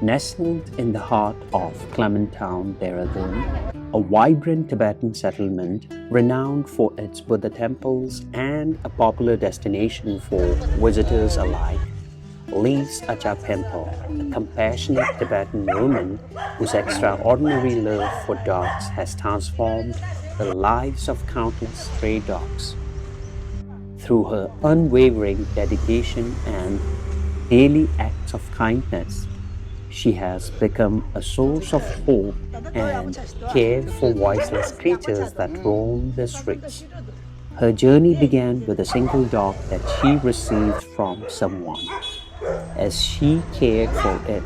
Nestled in the heart of Clement town, Dehradun, a vibrant Tibetan settlement renowned for its Buddha temples and a popular destination for visitors alike, lives Acha Phentok, a compassionate Tibetan woman whose extraordinary love for dogs has transformed the lives of countless stray dogs. Through her unwavering dedication and daily acts of kindness, she has become a source of hope and care for voiceless creatures that roam the streets. Her journey began with a single dog that she received from someone. As she cared for it,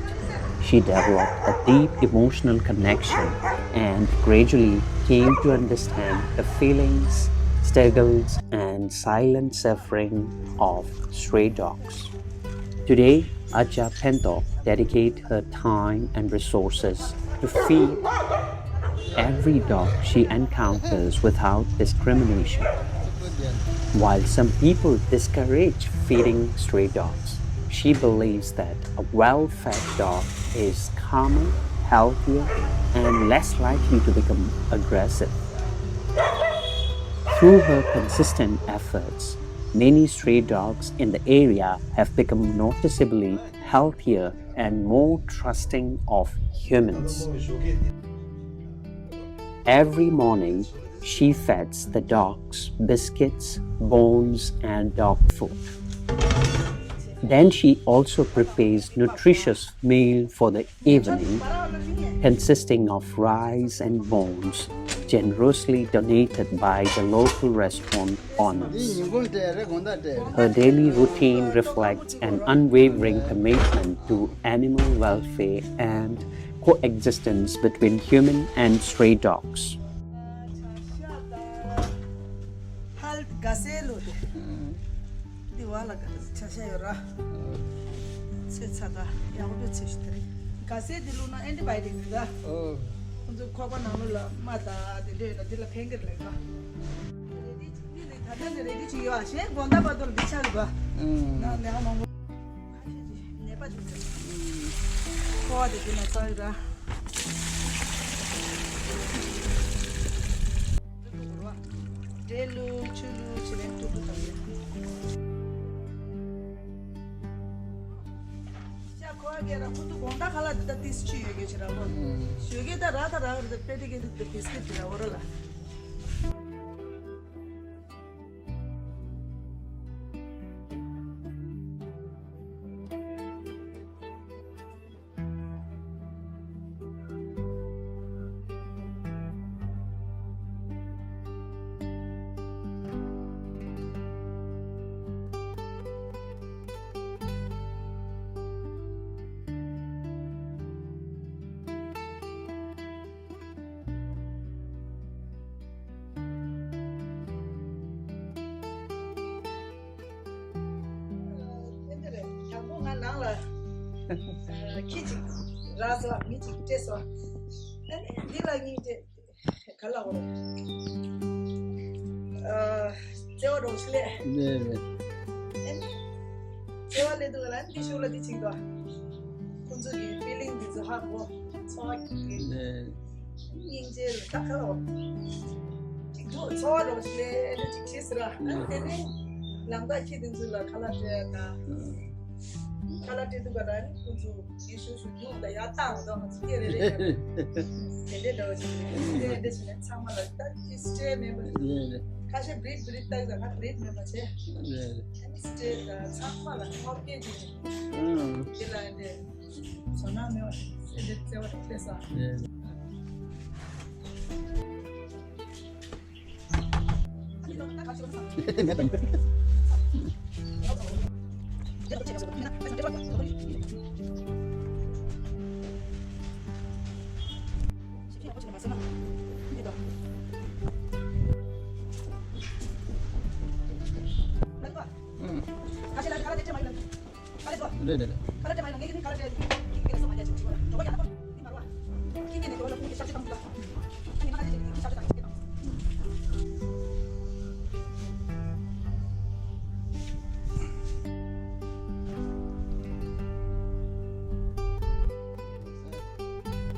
she developed a deep emotional connection and gradually came to understand the feelings, struggles, and silent suffering of stray dogs. Today, Acha Phentok dedicates her time and resources to feed every dog she encounters without discrimination. While some people discourage feeding stray dogs, she believes that a well-fed dog is calmer, healthier, and less likely to become aggressive. Through her consistent efforts, many stray dogs in the area have become noticeably healthier and more trusting of humans. Every morning, she feeds the dogs biscuits, bones, and dog food. Then she also prepares nutritious meal for the evening, consisting of rice and bones, generously donated by the local restaurant owners. Her daily routine reflects an unwavering commitment to animal welfare and coexistence between human and stray dogs.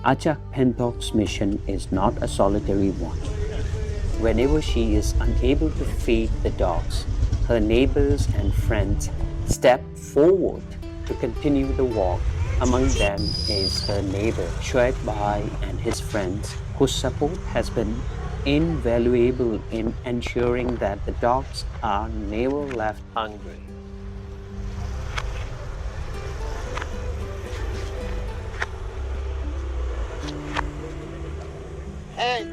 Acha Phentok's mission is not a solitary one. Whenever she is unable to feed the dogs, her neighbors and friends step forward to continue the walk. Among them is her neighbor Shoib and his friends, whose support has been invaluable in ensuring that the dogs are never left hungry. Hey!